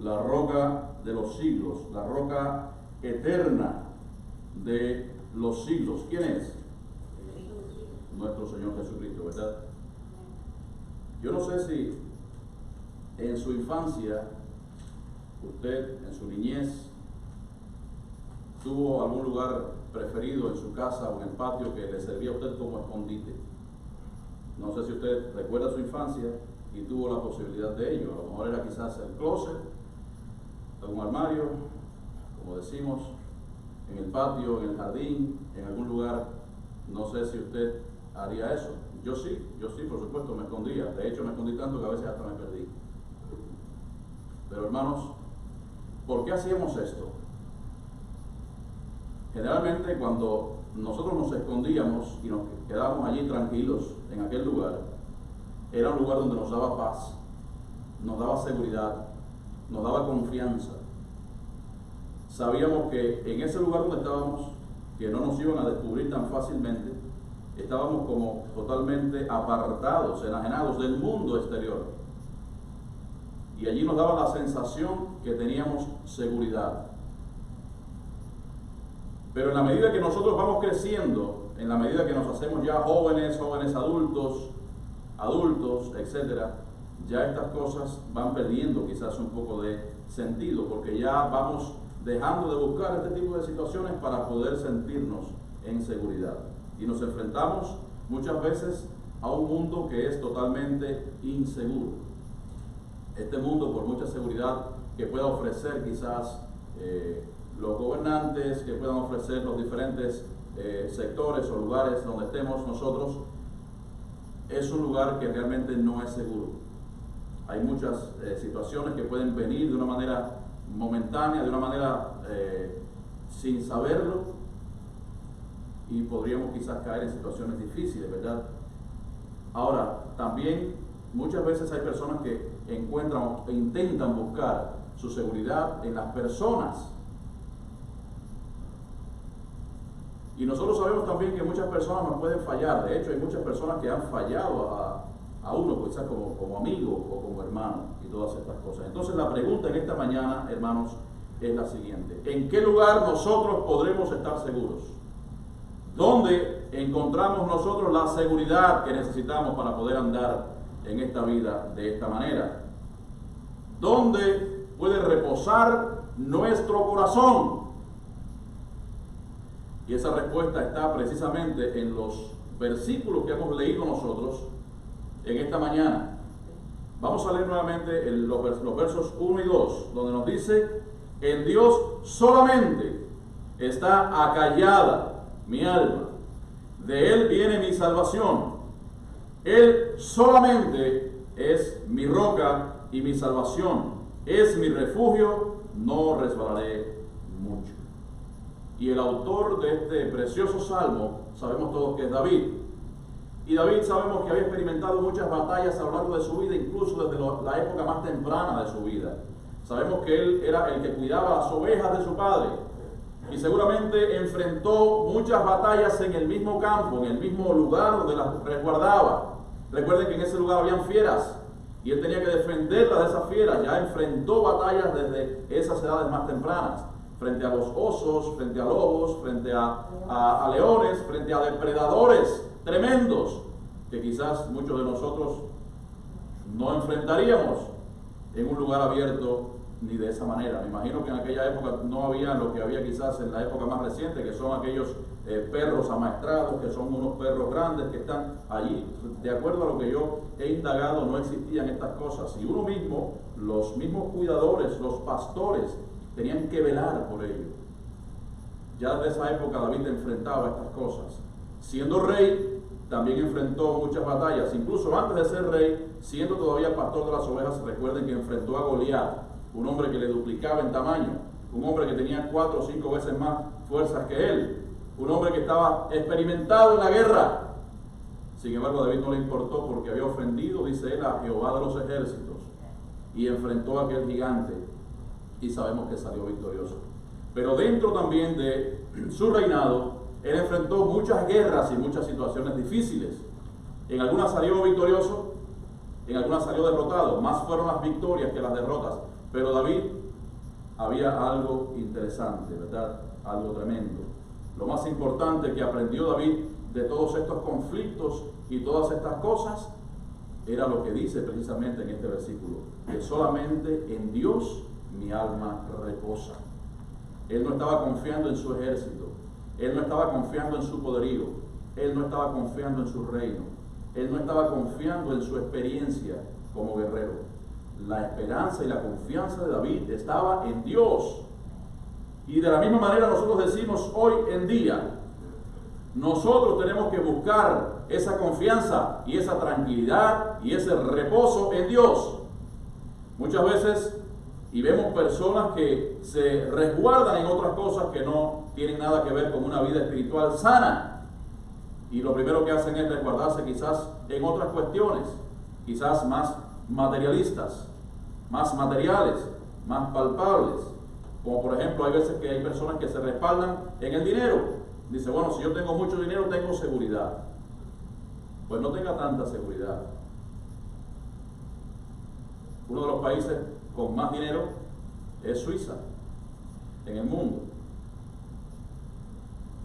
la roca de los siglos, la roca eterna de los siglos. ¿Quién es? Nuestro Señor Jesucristo, ¿verdad? Yo no sé si en su infancia, usted, en su niñez, tuvo algún lugar preferido en su casa o en el patio que le servía a usted como escondite. No sé si usted recuerda su infancia y tuvo la posibilidad de ello. A lo mejor era quizás el closet, algún armario, como decimos, en el patio, en el jardín, en algún lugar. No sé si usted haría eso. Yo sí, por supuesto, me escondía. De hecho, me escondí tanto que a veces hasta me perdí. Pero hermanos, ¿por qué hacíamos esto? Generalmente cuando nosotros nos escondíamos y nos quedábamos allí tranquilos en aquel lugar, era un lugar donde nos daba paz, nos daba seguridad, nos daba confianza. Sabíamos que en ese lugar donde estábamos, que no nos iban a descubrir tan fácilmente, estábamos como totalmente apartados, enajenados del mundo exterior. Y allí nos daba la sensación que teníamos seguridad. Pero en la medida que nosotros vamos creciendo, en la medida que nos hacemos ya jóvenes adultos, etc., ya estas cosas van perdiendo quizás un poco de sentido, porque ya vamos dejando de buscar este tipo de situaciones para poder sentirnos en seguridad. Y nos enfrentamos muchas veces a un mundo que es totalmente inseguro. Este mundo, por mucha seguridad que pueda ofrecer quizás los gobernantes, que puedan ofrecer los diferentes sectores o lugares donde estemos nosotros, es un lugar que realmente no es seguro. Hay muchas situaciones que pueden venir de una manera momentánea, de una manera sin saberlo, y podríamos quizás caer en situaciones difíciles, ¿verdad? Ahora, también muchas veces hay personas que encuentran o intentan buscar su seguridad en las personas. Y nosotros sabemos también que muchas personas nos pueden fallar. De hecho, hay muchas personas que han fallado a uno, quizás como amigo o como hermano, y todas estas cosas. Entonces la pregunta en esta mañana, hermanos, es la siguiente: ¿en qué lugar nosotros podremos estar seguros? ¿Dónde encontramos nosotros la seguridad que necesitamos para poder andar en esta vida de esta manera? ¿Dónde puede reposar nuestro corazón? Y esa respuesta está precisamente en los versículos que hemos leído nosotros en esta mañana. Vamos a leer nuevamente los versos 1 y 2, donde nos dice: en Dios solamente está acallada mi alma, de Él viene mi salvación. Él solamente es mi roca y mi salvación, es mi refugio, no resbalaré mucho. Y el autor de este precioso salmo, sabemos todos que es David. Y David sabemos que había experimentado muchas batallas a lo largo de su vida, incluso desde la época más temprana de su vida. Sabemos que él era el que cuidaba las ovejas de su padre. Y seguramente enfrentó muchas batallas en el mismo campo, en el mismo lugar donde las resguardaba. Recuerden que en ese lugar habían fieras y él tenía que defenderlas de esas fieras. Ya enfrentó batallas desde esas edades más tempranas, frente a los osos, frente a lobos, frente a leones, frente a depredadores tremendos que quizás muchos de nosotros no enfrentaríamos en un lugar abierto ni de esa manera. Me imagino que en aquella época no había lo que había quizás en la época más reciente, que son aquellos perros amaestrados, que son unos perros grandes que están allí. De acuerdo a lo que yo he indagado, no existían estas cosas. Y uno mismo, los mismos cuidadores, los pastores, tenían que velar por ello. Ya desde esa época David enfrentaba estas cosas. Siendo rey, también enfrentó muchas batallas. Incluso antes de ser rey, siendo todavía pastor de las ovejas, recuerden que enfrentó a Goliat, un hombre que le duplicaba en tamaño, un hombre que tenía 4 o 5 veces más fuerzas que él, un hombre que estaba experimentado en la guerra. Sin embargo, a David no le importó, porque había ofendido, dice él, a Jehová de los ejércitos, y enfrentó a aquel gigante, y sabemos que salió victorioso. Pero dentro también de su reinado, él enfrentó muchas guerras y muchas situaciones difíciles. En algunas salió victorioso, en algunas salió derrotado. Más fueron las victorias que las derrotas. Pero David había algo interesante, ¿verdad? Algo tremendo. Lo más importante que aprendió David de todos estos conflictos y todas estas cosas era lo que dice precisamente en este versículo, que solamente en Dios mi alma reposa. Él no estaba confiando en su ejército, él no estaba confiando en su poderío, él no estaba confiando en su reino, él no estaba confiando en su experiencia como guerrero. La esperanza y la confianza de David estaba en Dios. Y de la misma manera nosotros decimos hoy en día, nosotros tenemos que buscar esa confianza y esa tranquilidad y ese reposo en Dios. Muchas veces, y vemos personas que se resguardan en otras cosas que no tienen nada que ver con una vida espiritual sana. Y lo primero que hacen es resguardarse quizás en otras cuestiones, quizás más materialistas, más materiales, más palpables. Como por ejemplo, hay veces que hay personas que se respaldan en el dinero. Dice, bueno, si yo tengo mucho dinero, tengo seguridad. Pues no tenga tanta seguridad. Uno de los países con más dinero es Suiza, en el mundo.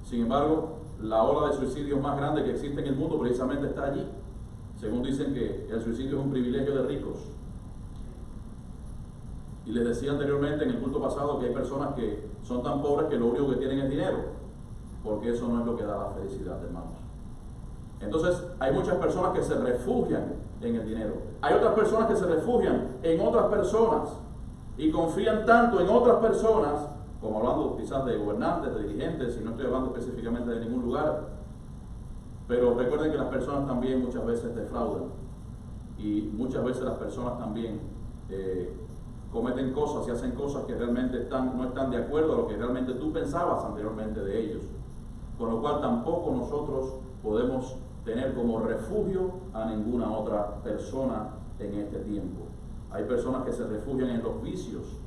Sin embargo, la ola de suicidios más grande que existe en el mundo precisamente está allí. Según dicen que el suicidio es un privilegio de ricos. Y les decía anteriormente en el culto pasado que hay personas que son tan pobres que lo único que tienen es dinero, porque eso no es lo que da la felicidad, hermanos. Entonces, hay muchas personas que se refugian en el dinero. Hay otras personas que se refugian en otras personas y confían tanto en otras personas, como hablando quizás de gobernantes, de dirigentes, y no estoy hablando específicamente de ningún lugar, pero recuerden que las personas también muchas veces defraudan y muchas veces las personas también cometen cosas y hacen cosas que realmente no están de acuerdo a lo que realmente tú pensabas anteriormente de ellos, con lo cual tampoco nosotros podemos tener como refugio a ninguna otra persona en este tiempo. Hay personas que se refugian en los vicios,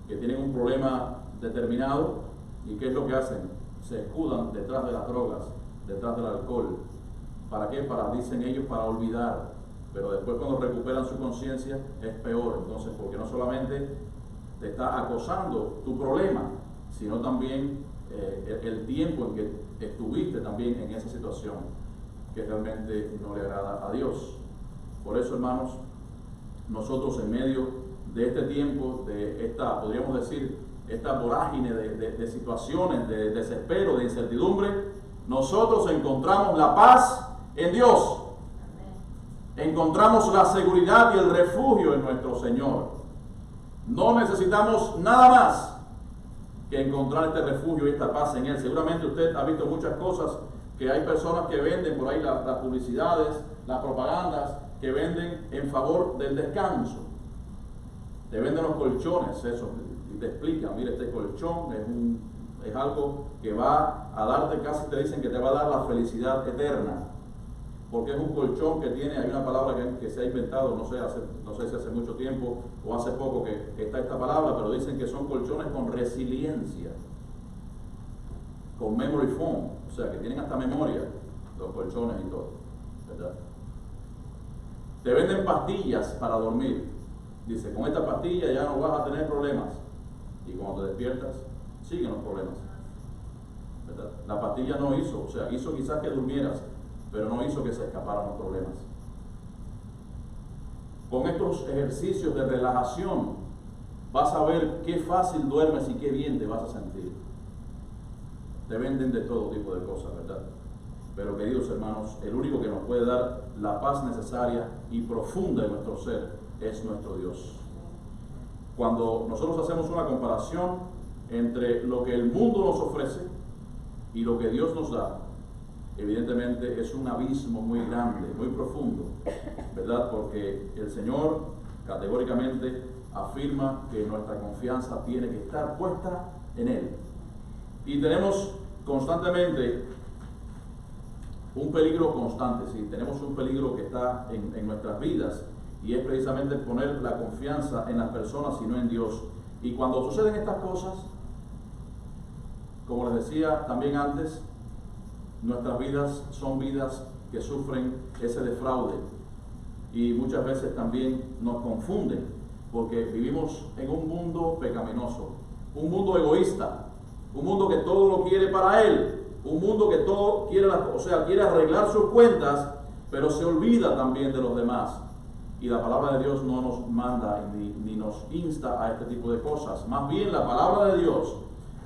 que tienen un problema determinado, y ¿qué es lo que hacen? Se escudan detrás de las drogas, detrás del alcohol. ¿Para qué? Dicen ellos, para olvidar. Pero después cuando recuperan su conciencia es peor. Entonces, porque no solamente te está acosando tu problema, sino también el tiempo en que estuviste también en esa situación, que realmente no le agrada a Dios. Por eso, hermanos, nosotros en medio de este tiempo, de esta, podríamos decir, esta vorágine de situaciones, de desespero, de incertidumbre, nosotros encontramos la paz en Dios. Encontramos la seguridad y el refugio en nuestro Señor. No necesitamos nada más que encontrar este refugio y esta paz en Él. Seguramente usted ha visto muchas cosas, que hay personas que venden por ahí las publicidades, las propagandas, que venden en favor del descanso. Te venden los colchones, eso, y te explican, mire, este colchón es algo que va a darte, casi te dicen que te va a dar la felicidad eterna, porque es un colchón que tiene, hay una palabra que se ha inventado, no sé si hace mucho tiempo o hace poco que está esta palabra, pero dicen que son colchones con resiliencia, con memory foam, o sea, que tienen hasta memoria, los colchones y todo, ¿verdad? Te venden pastillas para dormir. Dice, con esta pastilla ya no vas a tener problemas. Y cuando te despiertas, siguen los problemas, ¿verdad? La pastilla no hizo, o sea, hizo quizás que durmieras, pero no hizo que se escaparan los problemas. Con estos ejercicios de relajación, vas a ver qué fácil duermes y qué bien te vas a sentir. Te venden de todo tipo de cosas, ¿verdad? Pero queridos hermanos, el único que nos puede dar la paz necesaria y profunda en nuestro ser es nuestro Dios. Cuando nosotros hacemos una comparación entre lo que el mundo nos ofrece y lo que Dios nos da, evidentemente es un abismo muy grande, muy profundo, ¿verdad? Porque el Señor categóricamente afirma que nuestra confianza tiene que estar puesta en Él. Y tenemos constantemente un peligro constante, sí, tenemos un peligro que está en nuestras vidas, y es precisamente poner la confianza en las personas y no en Dios. Y cuando suceden estas cosas, como les decía también antes, nuestras vidas son vidas que sufren ese defraude y muchas veces también nos confunden. porque vivimos en un mundo pecaminoso, un mundo egoísta, un mundo que todo lo quiere para él, un mundo que todo quiere, quiere arreglar sus cuentas, pero se olvida también de los demás. Y la palabra de Dios no nos manda ni nos insta a este tipo de cosas. Más bien la palabra de Dios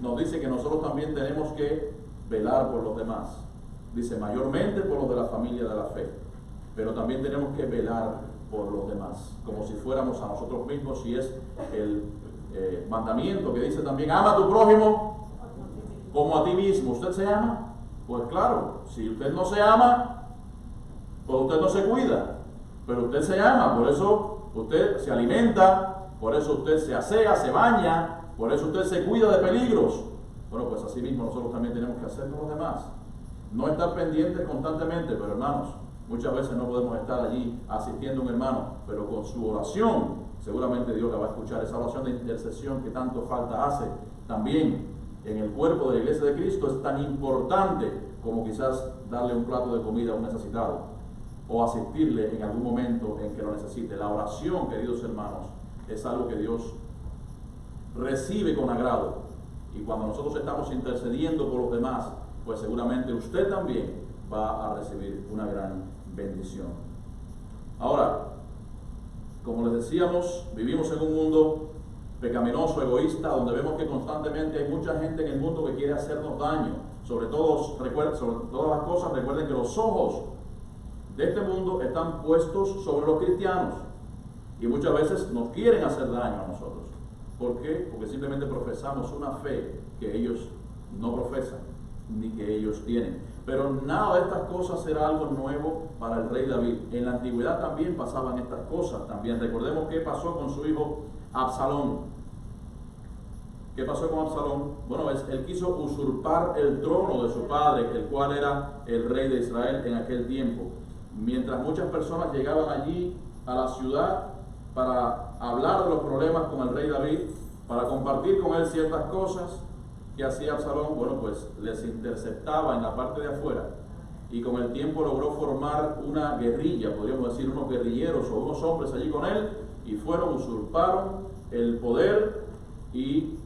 nos dice que nosotros también tenemos que velar por los demás. Dice mayormente por los de la familia de la fe, pero también tenemos que velar por los demás, como si fuéramos a nosotros mismos, y es el mandamiento que dice también, ama a tu prójimo como a ti mismo. ¿Usted se ama? Pues claro, si usted no se ama, pues usted no se cuida, pero usted se ama, por eso usted se alimenta, por eso usted se asea, se baña, por eso usted se cuida de peligros. Bueno, pues así mismo nosotros también tenemos que hacer con los demás. No estar pendientes constantemente, pero hermanos, muchas veces no podemos estar allí asistiendo a un hermano, pero con su oración, seguramente Dios la va a escuchar. Esa oración de intercesión que tanto falta hace también en el cuerpo de la iglesia de Cristo es tan importante como quizás darle un plato de comida a un necesitado o asistirle en algún momento en que lo necesite. La oración, queridos hermanos, es algo que Dios recibe con agrado, y cuando nosotros estamos intercediendo por los demás, pues seguramente usted también va a recibir una gran bendición. Ahora, como les decíamos, vivimos en un mundo pecaminoso, egoísta, donde vemos que constantemente hay mucha gente en el mundo que quiere hacernos daño. Sobre todas las cosas, recuerden que los ojos de este mundo están puestos sobre los cristianos, y muchas veces nos quieren hacer daño a nosotros. ¿Por qué? Porque simplemente profesamos una fe que ellos no profesan, ni que ellos tienen. Pero nada de estas cosas era algo nuevo para el rey David. En la antigüedad también pasaban estas cosas. También recordemos qué pasó con su hijo Absalón. ¿Qué pasó con Absalón? Bueno, él quiso usurpar el trono de su padre, el cual era el rey de Israel en aquel tiempo. Mientras muchas personas llegaban allí a la ciudad para hablar de los problemas con el rey David, para compartir con él ciertas cosas, ¿qué hacía Absalón? Bueno, pues les interceptaba en la parte de afuera, y con el tiempo logró formar una guerrilla, podríamos decir unos guerrilleros o unos hombres allí con él, y usurparon el poder, y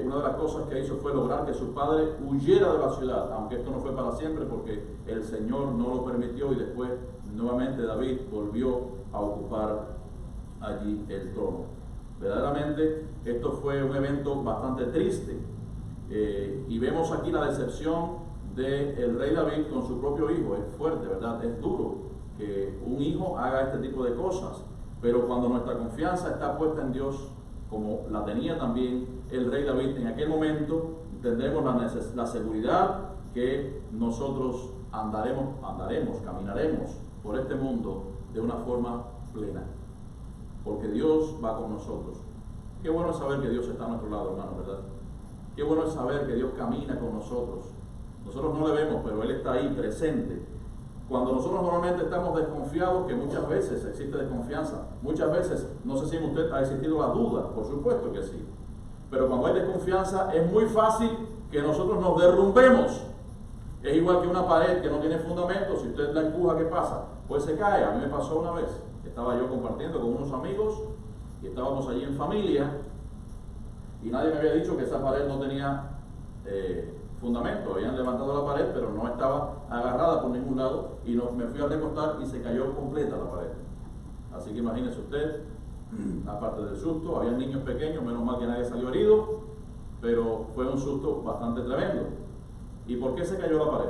una de las cosas que hizo fue lograr que su padre huyera de la ciudad, aunque esto no fue para siempre porque el Señor no lo permitió, y después nuevamente David volvió a ocupar allí el trono. Verdaderamente esto fue un evento bastante triste, y vemos aquí la decepción del rey David con su propio hijo. Es fuerte, ¿verdad? Es duro que un hijo haga este tipo de cosas, pero cuando nuestra confianza está puesta en Dios, como la tenía también el rey David en aquel momento, tendremos la seguridad que nosotros caminaremos por este mundo de una forma plena, porque Dios va con nosotros. Qué bueno es saber que Dios está a nuestro lado, hermano, ¿verdad? Qué bueno es saber que Dios camina con nosotros. Nosotros no le vemos, pero Él está ahí presente. Cuando nosotros normalmente estamos desconfiados, que muchas veces existe desconfianza, muchas veces, no sé si en usted ha existido la duda, por supuesto que sí, pero cuando hay desconfianza es muy fácil que nosotros nos derrumbemos. Es igual que una pared que no tiene fundamento. Si usted la empuja, ¿qué pasa? Pues se cae. A mí me pasó una vez, estaba yo compartiendo con unos amigos y estábamos allí en familia, y nadie me había dicho que esa pared no tenía fundamento. Habían levantado la pared, pero no estaba agarrada por ningún lado, y me fui a recostar y se cayó completa la pared. Así que imagínese usted, aparte del susto, había niños pequeños, menos mal que nadie salió herido, pero fue un susto bastante tremendo. ¿Y por qué se cayó la pared?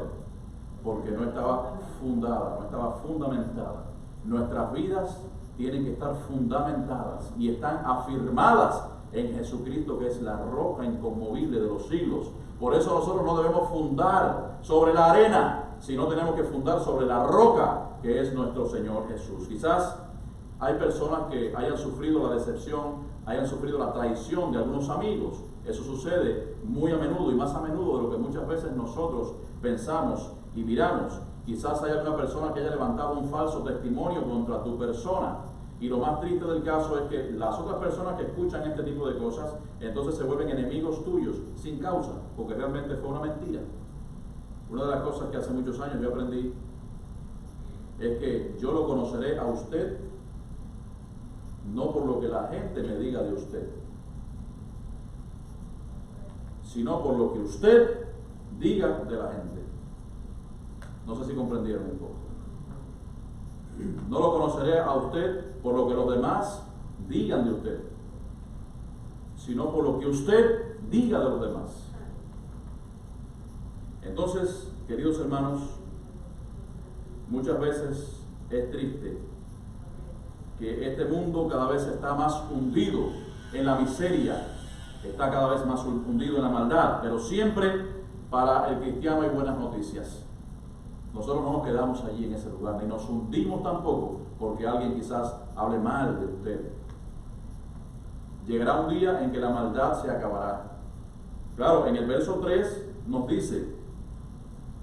Porque no estaba fundada, no estaba fundamentada. Nuestras vidas tienen que estar fundamentadas y están afirmadas en Jesucristo, que es la roca inconmovible de los siglos. Por eso nosotros no debemos fundar sobre la arena, sino tenemos que fundar sobre la roca, que es nuestro Señor Jesús. Quizás hay personas que hayan sufrido la decepción, hayan sufrido la traición de algunos amigos. Eso sucede muy a menudo, y más a menudo de lo que muchas veces nosotros pensamos y miramos. Quizás haya una persona que haya levantado un falso testimonio contra tu persona, y lo más triste del caso es que las otras personas que escuchan este tipo de cosas entonces se vuelven enemigos tuyos sin causa, porque realmente fue una mentira. Una de las cosas que hace muchos años yo aprendí es que yo lo conoceré a usted no por lo que la gente me diga de usted, sino por lo que usted diga de la gente. No sé si comprendieron un poco. No lo conoceré a usted por lo que los demás digan de usted, sino por lo que usted diga de los demás. Entonces, queridos hermanos, muchas veces es triste que este mundo cada vez está más hundido en la miseria, está cada vez más hundido en la maldad, pero siempre para el cristiano hay buenas noticias. Nosotros no nos quedamos allí en ese lugar, ni nos hundimos tampoco porque alguien quizás hable mal de usted. Llegará un día en que la maldad se acabará. Claro, en el verso 3 nos dice,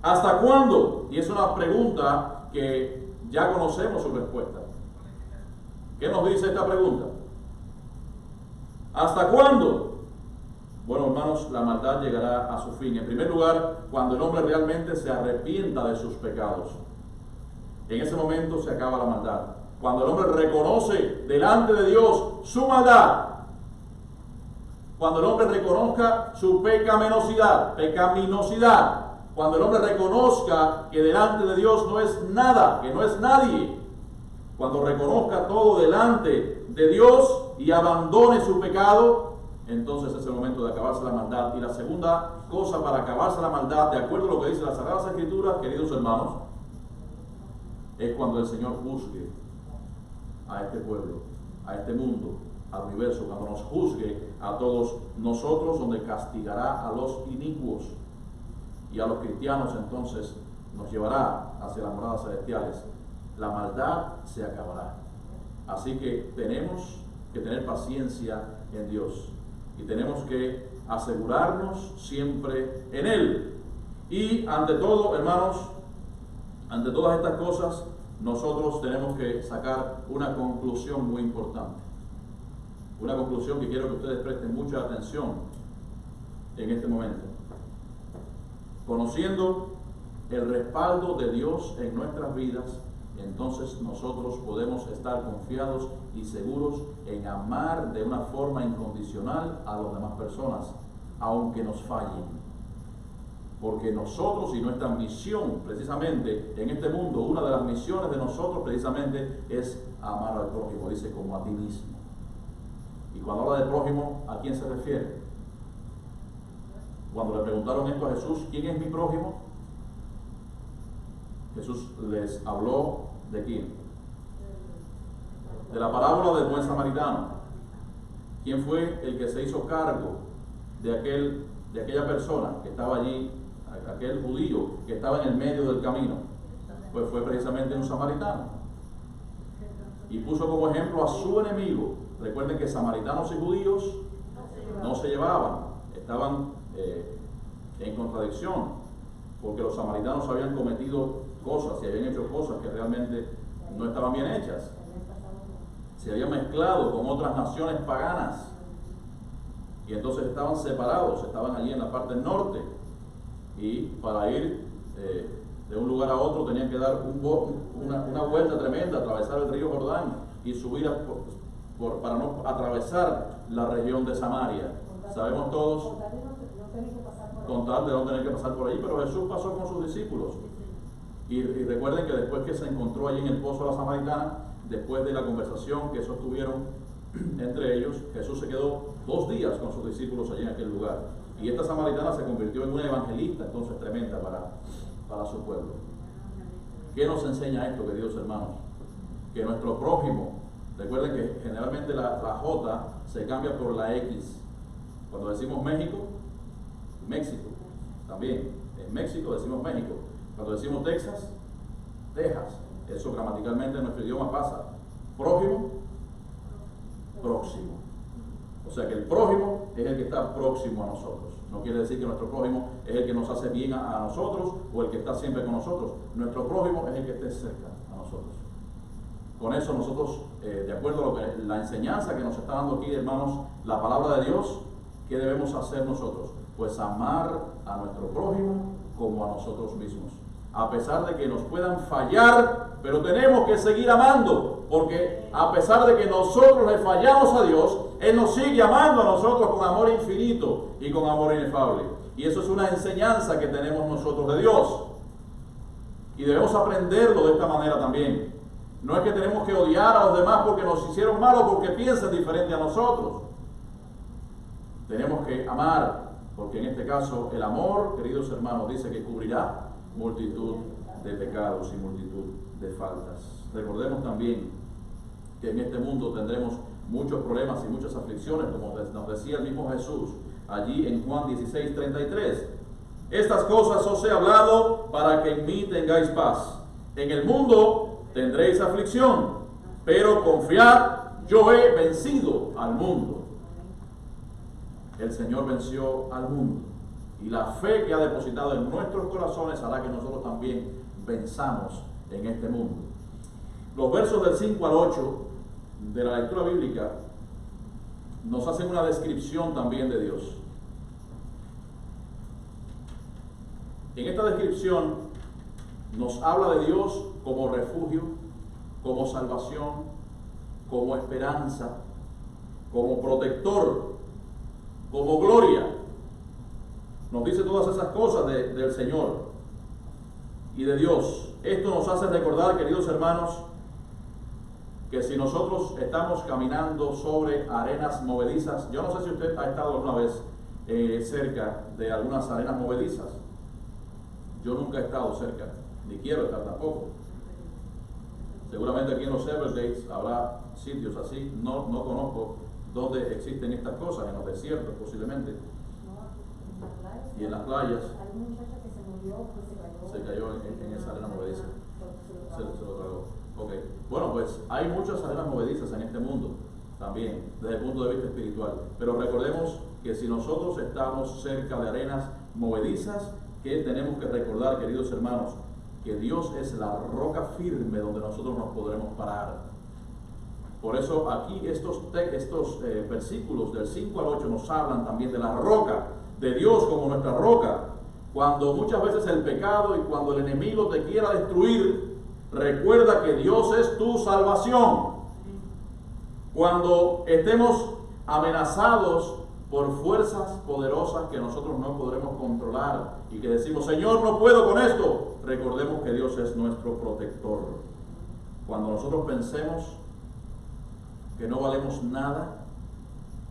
¿hasta cuándo? Y es una pregunta que ya conocemos su respuesta. ¿Qué nos dice esta pregunta? ¿Hasta cuándo? Bueno, hermanos, la maldad llegará a su fin. En primer lugar, cuando el hombre realmente se arrepienta de sus pecados. En ese momento se acaba la maldad. Cuando el hombre reconoce delante de Dios su maldad. Cuando el hombre reconozca su pecaminosidad. Cuando el hombre reconozca que delante de Dios no es nada, que no es nadie. Cuando reconozca todo delante de Dios y abandone su pecado, entonces es el momento de acabarse la maldad. Y la segunda cosa para acabarse la maldad, de acuerdo a lo que dice las Sagradas Escrituras, queridos hermanos, es cuando el Señor juzgue a este pueblo, a este mundo, al universo, cuando nos juzgue a todos nosotros, donde castigará a los inicuos y a los cristianos, entonces nos llevará hacia las moradas celestiales. La maldad se acabará. Así que tenemos que tener paciencia en Dios y tenemos que asegurarnos siempre en Él. Y ante todo, hermanos, ante todas estas cosas, nosotros tenemos que sacar una conclusión muy importante. Una conclusión que quiero que ustedes presten mucha atención en este momento. Conociendo el respaldo de Dios en nuestras vidas, entonces nosotros podemos estar confiados y seguros en amar de una forma incondicional a las demás personas, aunque nos fallen. Porque nosotros y nuestra misión, precisamente en este mundo, una de las misiones de nosotros precisamente es amar al prójimo, dice, como a ti mismo. Y cuando habla de prójimo, ¿a quién se refiere? Cuando le preguntaron esto a Jesús, ¿quién es mi prójimo? Jesús les habló ¿de quién? De la parábola del buen samaritano. ¿Quién fue el que se hizo cargo de aquella persona que estaba allí, aquel judío que estaba en el medio del camino? Pues fue precisamente un samaritano. Y puso como ejemplo a su enemigo. Recuerden que samaritanos y judíos no se llevaban, estaban en contradicción, porque los samaritanos habían cometido cosas y habían hecho cosas que realmente no estaban bien hechas. Se habían mezclado con otras naciones paganas y entonces estaban separados, estaban allí en la parte norte, y para ir de un lugar a otro tenían que dar una vuelta tremenda, atravesar el río Jordán y subir para no atravesar la región de Samaria. Sabemos todos, con tal de no tener que pasar por ahí, pero Jesús pasó con sus discípulos. Y recuerden que después que se encontró allí en el pozo de la Samaritana, después de la conversación que sostuvieron entre ellos, Jesús se quedó 2 días con sus discípulos allí en aquel lugar. Y esta samaritana se convirtió en una evangelista, entonces tremenda para su pueblo. ¿Qué nos enseña esto, queridos hermanos? Que nuestro prójimo, recuerden que generalmente la J se cambia por la X. Cuando decimos México también. En México decimos México. Cuando decimos Texas, Texas. Eso gramaticalmente en nuestro idioma pasa. Prójimo, próximo. O sea que el prójimo es el que está próximo a nosotros. No quiere decir que nuestro prójimo es el que nos hace bien a nosotros o el que está siempre con nosotros. Nuestro prójimo es el que esté cerca a nosotros. Con eso nosotros, de acuerdo a lo que la enseñanza que nos está dando aquí, hermanos, la palabra de Dios, ¿qué debemos hacer nosotros? Pues amar a nuestro prójimo como a nosotros mismos. a pesar de que nos puedan fallar, pero tenemos que seguir amando, porque a pesar de que nosotros le fallamos a Dios, Él nos sigue amando a nosotros con amor infinito y con amor inefable. Y eso es una enseñanza que tenemos nosotros de Dios. Y debemos aprenderlo de esta manera también. No es que tenemos que odiar a los demás porque nos hicieron mal o porque piensan diferente a nosotros. Tenemos que amar, porque en este caso el amor, queridos hermanos, dice que cubrirá multitud de pecados y multitud de faltas. Recordemos también que en este mundo tendremos muchos problemas y muchas aflicciones, como nos decía el mismo Jesús allí en Juan 16:33. Estas cosas os he hablado para que en mí tengáis paz. En el mundo tendréis aflicción, pero confiad, yo he vencido al mundo. El Señor venció al mundo. Y la fe que ha depositado en nuestros corazones hará que nosotros también venzamos en este mundo. Los versos del 5 al 8 de la lectura bíblica nos hacen una descripción también de Dios. En esta descripción nos habla de Dios como refugio, como salvación, como esperanza, como protector, como gloria. Nos dice todas esas cosas del Señor y de Dios. Esto nos hace recordar, queridos hermanos, que si nosotros estamos caminando sobre arenas movedizas, yo no sé si usted ha estado alguna vez cerca de algunas arenas movedizas. Yo nunca he estado cerca, ni quiero estar tampoco. Seguramente aquí en los Everglades habrá sitios así, no conozco dónde existen estas cosas, en los desiertos posiblemente. Y en las playas. Hay un muchacho que se murió, pues se cayó en esa arena movediza. Se lo tragó. Okay. Bueno, pues hay muchas arenas movedizas en este mundo también, desde el punto de vista espiritual. Pero recordemos que si nosotros estamos cerca de arenas movedizas, que tenemos que recordar, queridos hermanos, que Dios es la roca firme donde nosotros nos podremos parar. Por eso aquí estos versículos del 5 al 8 nos hablan también de la roca, de Dios como nuestra roca. Cuando muchas veces el pecado y cuando el enemigo te quiera destruir, recuerda que Dios es tu salvación. Cuando estemos amenazados por fuerzas poderosas que nosotros no podremos controlar y que decimos, Señor, no puedo con esto, recordemos que Dios es nuestro protector. Cuando nosotros pensemos que no valemos nada,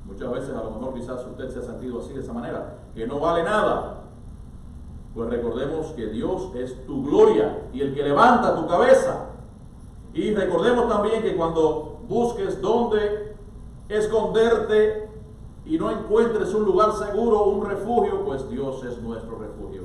muchas veces a lo mejor quizás usted se ha sentido así de esa manera, que no vale nada, pues recordemos que Dios es tu gloria y el que levanta tu cabeza. Y recordemos también que cuando busques dónde esconderte y no encuentres un lugar seguro, un refugio, pues Dios es nuestro refugio.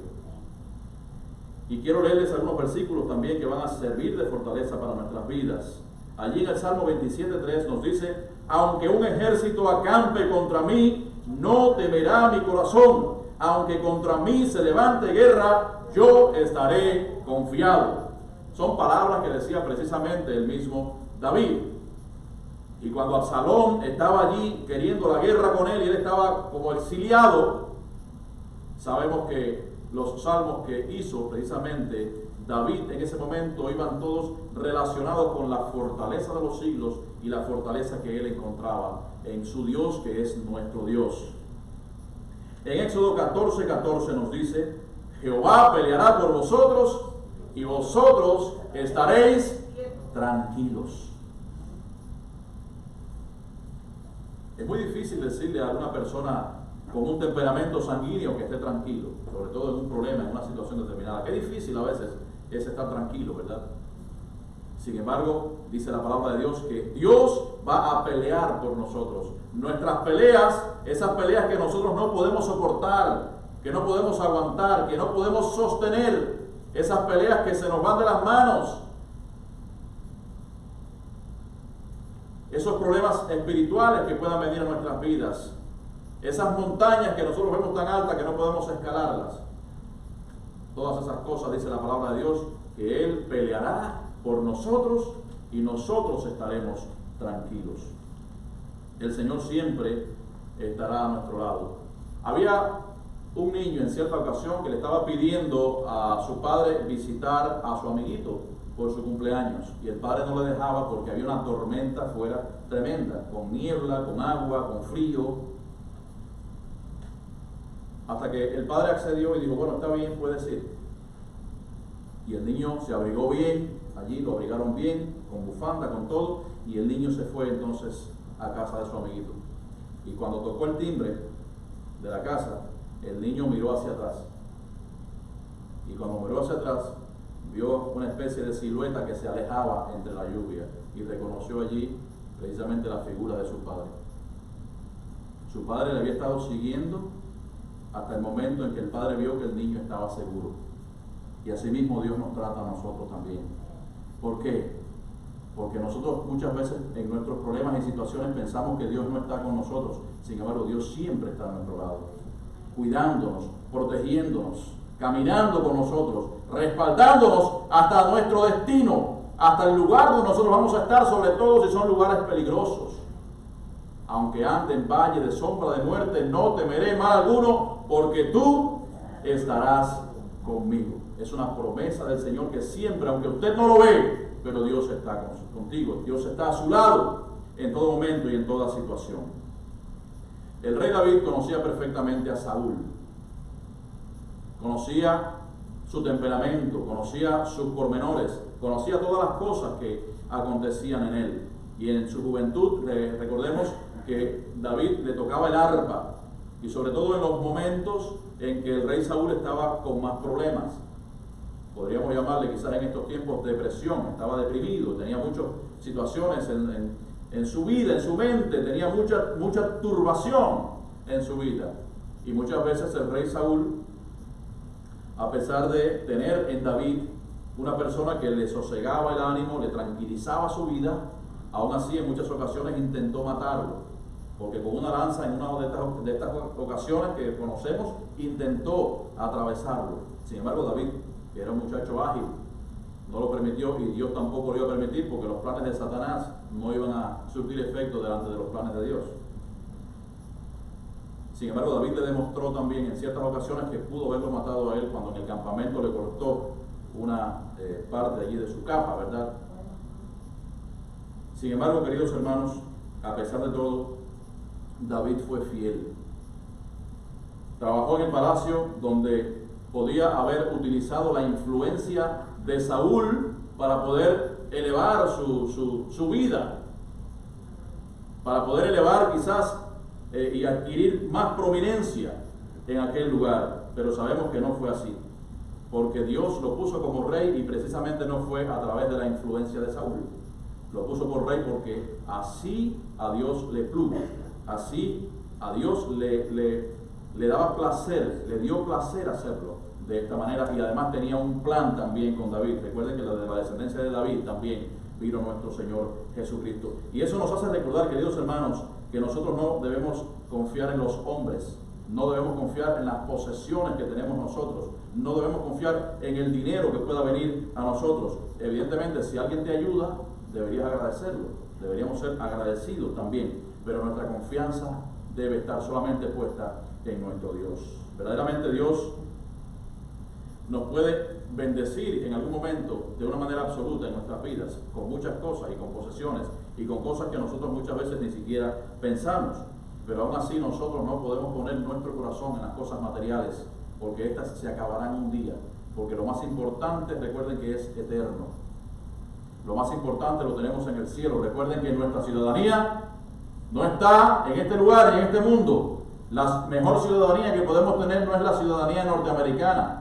Y quiero leerles algunos versículos también que van a servir de fortaleza para nuestras vidas. Allí en el Salmo 27:3 nos dice, aunque un ejército acampe contra mí, no temerá mi corazón. Aunque contra mí se levante guerra, yo estaré confiado. Son palabras que decía precisamente el mismo David. Y cuando Absalón estaba allí queriendo la guerra con él y él estaba como exiliado, sabemos que los salmos que hizo precisamente David en ese momento iban todos relacionados con la fortaleza de los siglos y la fortaleza que él encontraba en su Dios, que es nuestro Dios. En Éxodo 14:14 nos dice, Jehová peleará por vosotros y vosotros estaréis tranquilos. Es muy difícil decirle a una persona con un temperamento sanguíneo que esté tranquilo, sobre todo en un problema, en una situación determinada. Qué difícil a veces es estar tranquilo, ¿verdad? Sin embargo, dice la palabra de Dios que Dios va a pelear por nosotros. Nuestras peleas, esas peleas que nosotros no podemos soportar, que no podemos aguantar, que no podemos sostener, esas peleas que se nos van de las manos, esos problemas espirituales que puedan venir a nuestras vidas, esas montañas que nosotros vemos tan altas que no podemos escalarlas. Todas esas cosas, dice la palabra de Dios, que Él peleará por nosotros y nosotros estaremos tranquilos. El Señor siempre estará a nuestro lado. Había un niño en cierta ocasión que le estaba pidiendo a su padre visitar a su amiguito por su cumpleaños, y el padre no le dejaba porque había una tormenta afuera tremenda, con niebla, con agua, con frío, hasta que el padre accedió y dijo, bueno, está bien, puedes ir. Y el niño se abrigó bien, allí lo abrigaron bien, con bufanda, con todo, y el niño se fue entonces a casa de su amiguito. Y cuando tocó el timbre de la casa, el niño miró hacia atrás. Y cuando miró hacia atrás, vio una especie de silueta que se alejaba entre la lluvia y reconoció allí precisamente la figura de su padre. Su padre le había estado siguiendo hasta el momento en que el padre vio que el niño estaba seguro. Y así mismo Dios nos trata a nosotros también. ¿Por qué? Porque nosotros muchas veces en nuestros problemas y situaciones pensamos que Dios no está con nosotros. Sin embargo, Dios siempre está a nuestro lado, cuidándonos, protegiéndonos, caminando con nosotros, respaldándonos hasta nuestro destino, hasta el lugar donde nosotros vamos a estar, sobre todo si son lugares peligrosos. Aunque ande en valle de sombra de muerte, no temeré mal alguno, porque tú estarás conmigo. Es una promesa del Señor que siempre, aunque usted no lo ve, pero Dios está contigo. Dios está a su lado en todo momento y en toda situación. El rey David conocía perfectamente a Saúl. Conocía su temperamento, conocía sus pormenores, conocía todas las cosas que acontecían en él. Y en su juventud, recordemos que David le tocaba el arpa, y sobre todo en los momentos en que el rey Saúl estaba con más problemas. Podríamos llamarle quizás en estos tiempos depresión, estaba deprimido, tenía muchas situaciones en su vida, en su mente, tenía mucha turbación en su vida. Y muchas veces el rey Saúl, a pesar de tener en David una persona que le sosegaba el ánimo, le tranquilizaba su vida, aún así en muchas ocasiones intentó matarlo, porque con una lanza en una de estas ocasiones que conocemos, intentó atravesarlo. Sin embargo, David, que era un muchacho ágil, no lo permitió, y Dios tampoco lo iba a permitir, porque los planes de Satanás no iban a surtir efecto delante de los planes de Dios. Sin embargo, David le demostró también en ciertas ocasiones que pudo haberlo matado a él cuando en el campamento le cortó una parte allí de su capa, ¿verdad? Sin embargo, queridos hermanos, a pesar de todo, David fue fiel. Trabajó en el palacio donde podía haber utilizado la influencia de Saúl para poder elevar su vida, para poder elevar quizás y adquirir más prominencia en aquel lugar. Pero sabemos que no fue así, porque Dios lo puso como rey, y precisamente no fue a través de la influencia de Saúl. Lo puso por rey porque así a Dios le plugo, así a Dios le daba placer, le dio placer hacerlo de esta manera, y además tenía un plan también con David. Recuerden que de la descendencia de David también vino nuestro Señor Jesucristo. Y eso nos hace recordar, queridos hermanos, que nosotros no debemos confiar en los hombres, no debemos confiar en las posesiones que tenemos nosotros, no debemos confiar en el dinero que pueda venir a nosotros. Evidentemente, si alguien te ayuda, deberías agradecerlo, deberíamos ser agradecidos también, pero nuestra confianza debe estar solamente puesta en nuestro Dios. Verdaderamente Dios nos puede bendecir en algún momento de una manera absoluta en nuestras vidas, con muchas cosas y con posesiones y con cosas que nosotros muchas veces ni siquiera pensamos, pero aún así nosotros no podemos poner nuestro corazón en las cosas materiales, porque estas se acabarán un día, porque lo más importante, recuerden que es eterno. Lo más importante lo tenemos en el cielo. Recuerden que nuestra ciudadanía no está en este lugar, en este mundo. La mejor ciudadanía que podemos tener no es la ciudadanía norteamericana.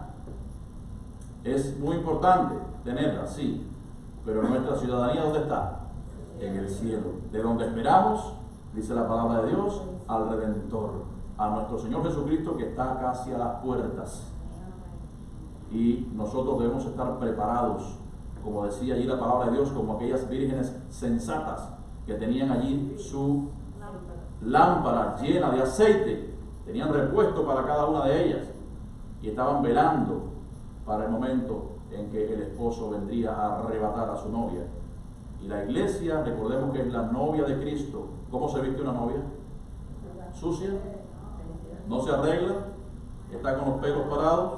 Es muy importante tenerla, sí, pero nuestra ciudadanía, ¿dónde está? En el cielo, de donde esperamos, dice la palabra de Dios, al Redentor, a nuestro Señor Jesucristo, que está casi a las puertas. Y nosotros debemos estar preparados, como decía allí la palabra de Dios, como aquellas vírgenes sensatas que tenían allí su lámpara llena de aceite, tenían repuesto para cada una de ellas, y estaban velando para el momento en que el esposo vendría a arrebatar a su novia. Y la iglesia, recordemos que es la novia de Cristo. ¿Cómo se viste una novia? ¿Sucia? ¿No se arregla? está con los pelos parados.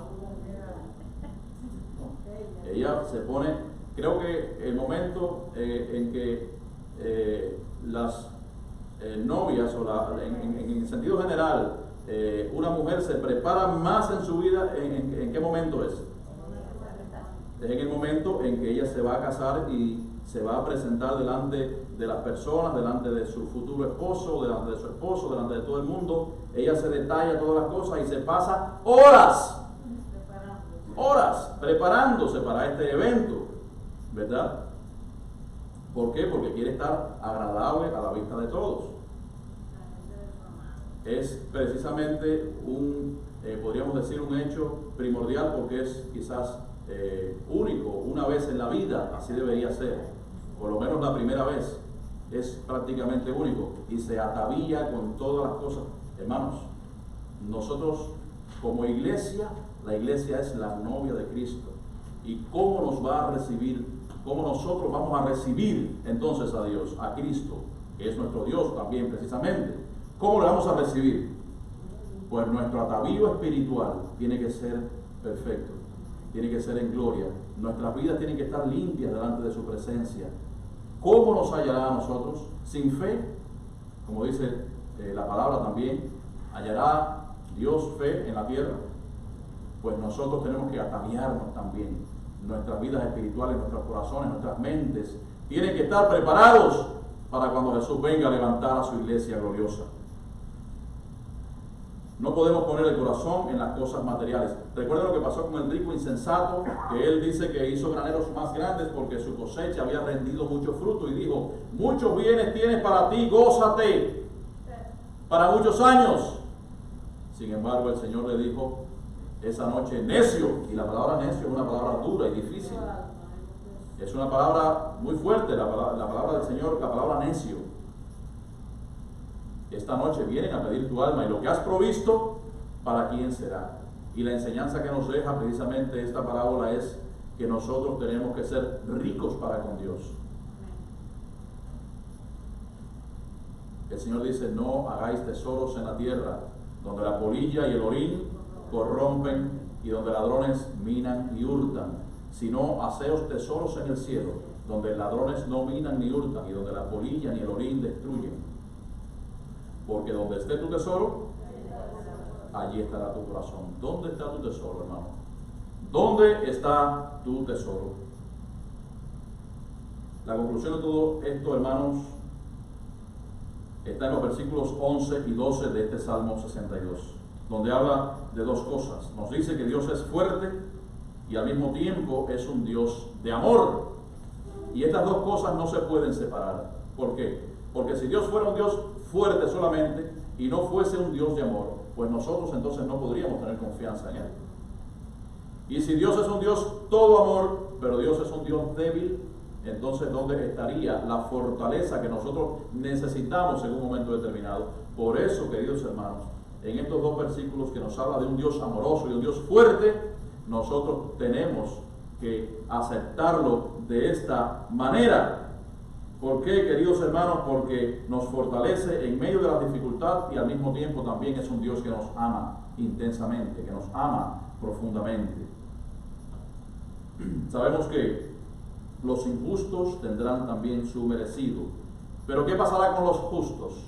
Ella se pone, creo que el momento en que las novias, o en sentido general, una mujer se prepara más en su vida, ¿en qué momento es? Es en el momento en que ella se va a casar y se va a presentar delante de las personas, delante de su futuro esposo, delante de su esposo, delante de todo el mundo. Ella se detalla todas las cosas y se pasa horas preparándose para este evento, ¿verdad? ¿Por qué? Porque quiere estar agradable a la vista de todos. Es precisamente podríamos decir, un hecho primordial, porque es quizás único, una vez en la vida, así debería ser, por lo menos la primera vez, es prácticamente único, y se atavilla con todas las cosas. Hermanos, nosotros como iglesia, la iglesia es la novia de Cristo, y ¿cómo nos va a recibir? ¿Cómo nosotros vamos a recibir entonces a Dios, a Cristo, que es nuestro Dios también precisamente? ¿Cómo le vamos a recibir? Pues nuestro atavío espiritual tiene que ser perfecto, tiene que ser en gloria. Nuestras vidas tienen que estar limpias delante de su presencia. ¿Cómo nos hallará a nosotros? Sin fe, como dice la palabra también, hallará Dios fe en la tierra. Pues nosotros tenemos que ataviarnos también. Nuestras vidas espirituales, nuestros corazones, nuestras mentes tienen que estar preparados para cuando Jesús venga a levantar a su iglesia gloriosa. No podemos poner el corazón en las cosas materiales. Recuerden lo que pasó con el rico insensato, que él dice que hizo graneros más grandes porque su cosecha había rendido mucho fruto, y dijo: muchos bienes tienes para ti, gózate para muchos años. Sin embargo, el Señor le dijo esa noche: necio. Y la palabra necio es una palabra dura y difícil. Es una palabra muy fuerte, la palabra del Señor, la palabra necio. Esta noche vienen a pedir tu alma, y lo que has provisto, ¿para quién será? Y la enseñanza que nos deja precisamente esta parábola es que nosotros tenemos que ser ricos para con Dios. El Señor dice: no hagáis tesoros en la tierra, donde la polilla y el orín corrompen, y donde ladrones minan y hurtan, sino haceos tesoros en el cielo, donde ladrones no minan ni hurtan, y donde la polilla ni el orín destruyen. Porque donde esté tu tesoro, allí estará tu corazón. ¿Dónde está tu tesoro, hermano? ¿Dónde está tu tesoro? La conclusión de todo esto, hermanos, está en los versículos 11 y 12 de este Salmo 62, donde habla de dos cosas. Nos dice que Dios es fuerte y al mismo tiempo es un Dios de amor. Y estas dos cosas no se pueden separar. ¿Por qué? Porque si Dios fuera un Dios fuerte solamente y no fuese un Dios de amor, pues nosotros entonces no podríamos tener confianza en Él. Y si Dios es un Dios todo amor, pero Dios es un Dios débil, entonces ¿dónde estaría la fortaleza que nosotros necesitamos en un momento determinado? Por eso, queridos hermanos, en estos dos versículos que nos habla de un Dios amoroso y un Dios fuerte, nosotros tenemos que aceptarlo de esta manera. ¿Por qué, queridos hermanos? Porque nos fortalece en medio de la dificultad, y al mismo tiempo también es un Dios que nos ama intensamente, que nos ama profundamente. Sabemos que los injustos tendrán también su merecido. Pero ¿qué pasará con los justos?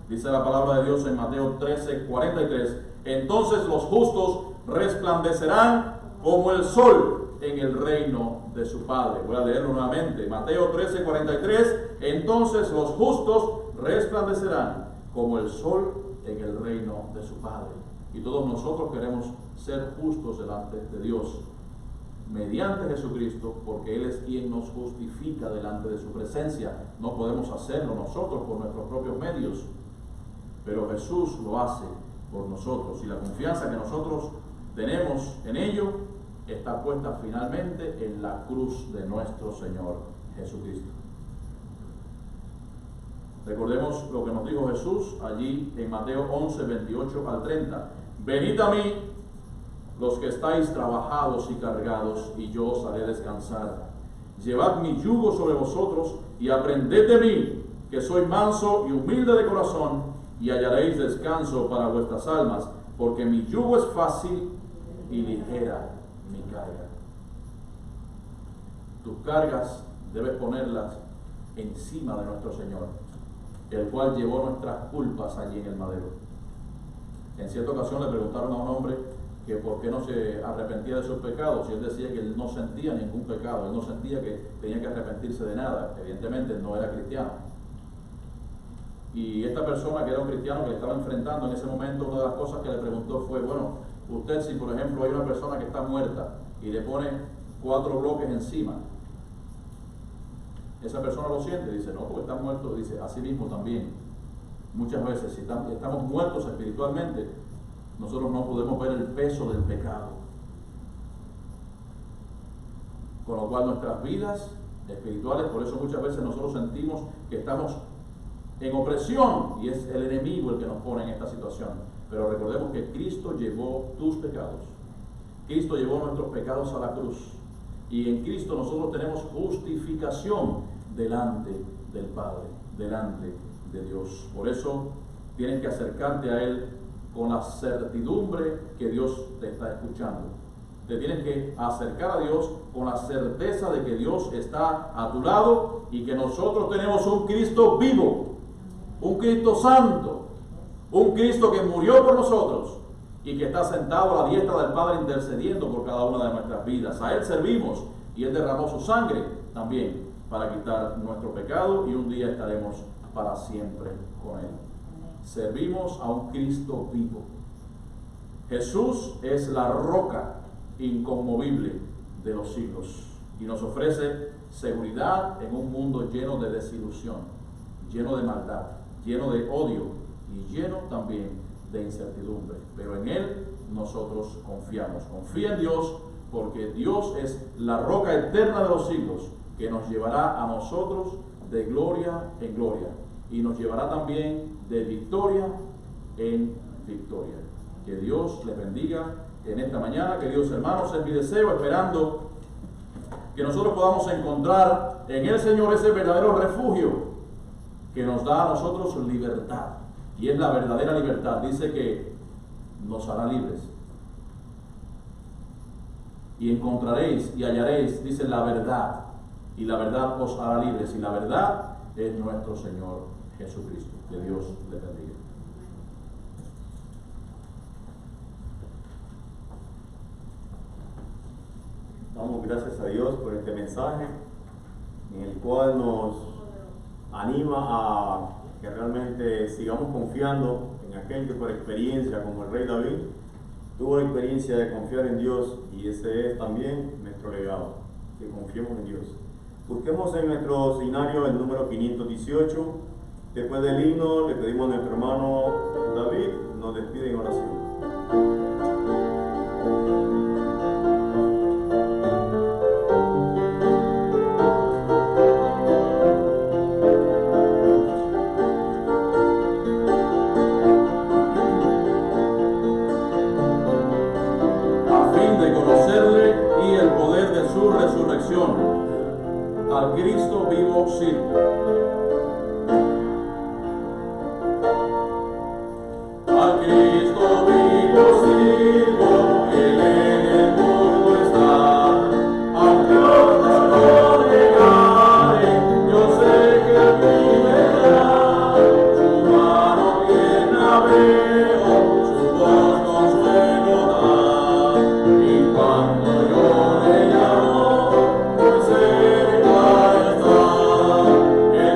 Dice la palabra de Dios en Mateo 13:43. Entonces los justos resplandecerán como el sol en el reino de su Padre. Voy a leerlo nuevamente. Mateo 13:43. Entonces los justos resplandecerán como el sol en el reino de su Padre. Y todos nosotros queremos ser justos delante de Dios mediante Jesucristo, porque Él es quien nos justifica delante de su presencia. No podemos hacerlo nosotros por nuestros propios medios, pero Jesús lo hace por nosotros, y la confianza que nosotros tenemos en ello está puesta finalmente en la cruz de nuestro Señor Jesucristo. Recordemos lo que nos dijo Jesús allí en Mateo 11:28 al 30. Venid a mí los que estáis trabajados y cargados, y yo os haré descansar. Llevad mi yugo sobre vosotros y aprended de mí, que soy manso y humilde de corazón, y hallaréis descanso para vuestras almas, porque mi yugo es fácil y ligera mi carga. Tus cargas debes ponerlas encima de nuestro Señor, el cual llevó nuestras culpas allí en el madero. En cierta ocasión le preguntaron a un hombre que por qué no se arrepentía de sus pecados, y él decía que él no sentía ningún pecado, él no sentía que tenía que arrepentirse de nada. Evidentemente no era cristiano. Y esta persona, que era un cristiano que le estaba enfrentando en ese momento, una de las cosas que le preguntó fue: bueno, usted, si por ejemplo hay una persona que está muerta y le pone 4 bloques encima, ¿esa persona lo siente? Dice: no, porque está muerto. Dice: así mismo también, muchas veces, si estamos muertos espiritualmente, nosotros no podemos ver el peso del pecado. Con lo cual nuestras vidas espirituales, por eso muchas veces nosotros sentimos que estamos en opresión, y es el enemigo el que nos pone en esta situación. Pero recordemos que Cristo llevó tus pecados. Cristo llevó nuestros pecados a la cruz. Y en Cristo nosotros tenemos justificación delante del Padre, delante de Dios. Por eso tienes que acercarte a Él con la certidumbre que Dios te está escuchando. Te tienes que acercar a Dios con la certeza de que Dios está a tu lado y que nosotros tenemos un Cristo vivo, un Cristo santo, un Cristo que murió por nosotros y que está sentado a la diestra del Padre intercediendo por cada una de nuestras vidas. A Él servimos y Él derramó su sangre también para quitar nuestro pecado, y un día estaremos para siempre con Él. Servimos a un Cristo vivo. Jesús es la roca inconmovible de los siglos y nos ofrece seguridad en un mundo lleno de desilusión, lleno de maldad, lleno de odio y lleno también de incertidumbre. Pero en Él nosotros confiamos. Confía en Dios, porque Dios es la roca eterna de los siglos, que nos llevará a nosotros de gloria en gloria y nos llevará también de victoria en victoria. Que Dios les bendiga en esta mañana, queridos hermanos. Es mi deseo, esperando que nosotros podamos encontrar en el Señor ese verdadero refugio que nos da a nosotros libertad, y es la verdadera libertad. Dice que nos hará libres, y encontraréis y hallaréis, dice, la verdad, y la verdad os hará libres, y la verdad es nuestro Señor Jesucristo. Que Dios les bendiga. Damos gracias a Dios por este mensaje, en el cual nos anima a que realmente sigamos confiando en aquel que por experiencia, como el rey David, tuvo la experiencia de confiar en Dios, y ese es también nuestro legado, que confiemos en Dios. Busquemos en nuestro seminario el número 518. Después del himno le pedimos a nuestro hermano David nos despide en oración. Al Cristo vivo sirvo. Al Cristo vivo sirvo, Él en el mundo está. Aunque otros lo negaren, yo sé que Él vivirá. Su mano tierna veo, su voz consuelo da. Y cuando yo le llamo, muy cerca está. El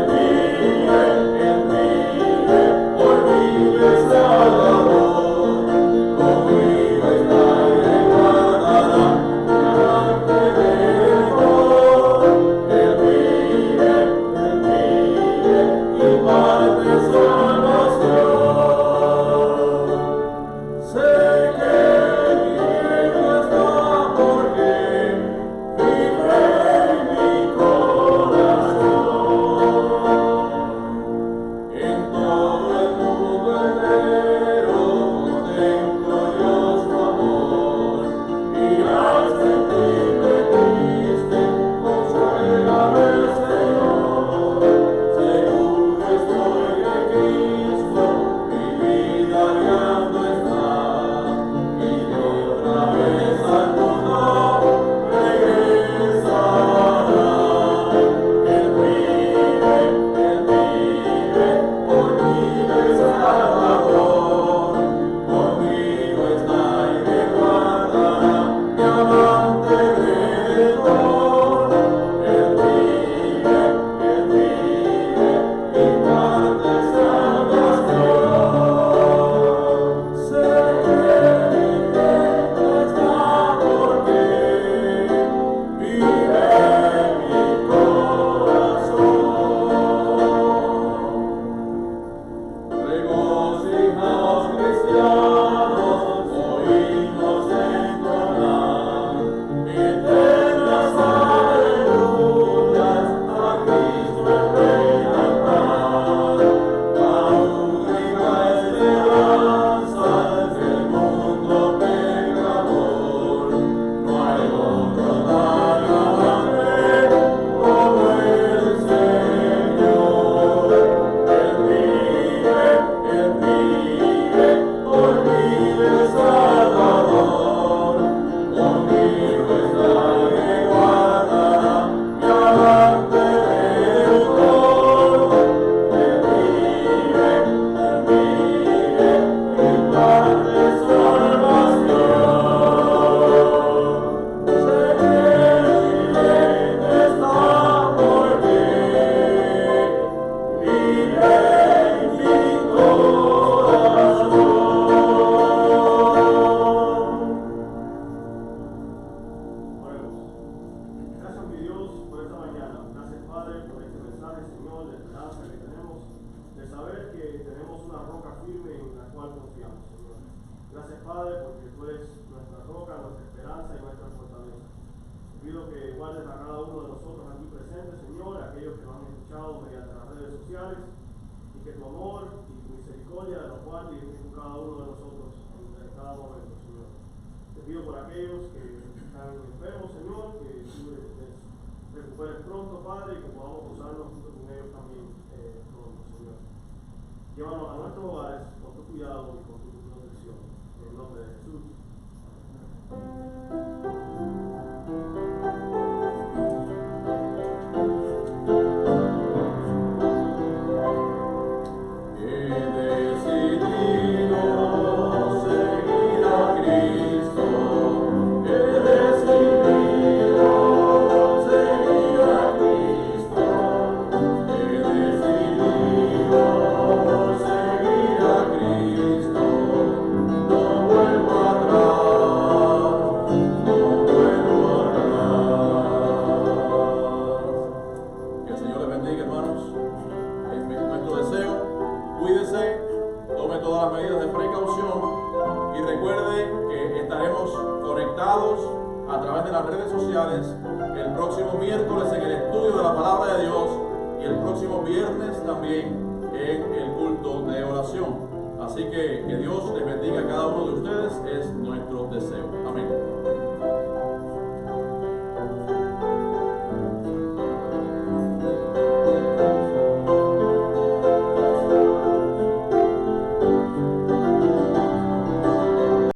nuestra roca, nuestra esperanza y nuestra fortaleza. Te pido que guardes a cada uno de nosotros aquí presentes, Señor, aquellos que nos han escuchado mediante las redes sociales, y que tu amor y tu misericordia de los guardes con cada uno de nosotros en cada momento, Señor. Te pido por aquellos que están enfermos, Señor, que tú les recuperes pronto, Padre, y que podamos gozarnos junto con ellos también pronto, Señor. Llévanos a nuestros hogares con tu cuidado y con tu protección. En el nombre de Jesús. A través de las redes sociales el próximo miércoles en el estudio de la palabra de Dios y el próximo viernes también en el culto de oración. Así que Dios les bendiga a cada uno de ustedes, es nuestro deseo. Amén.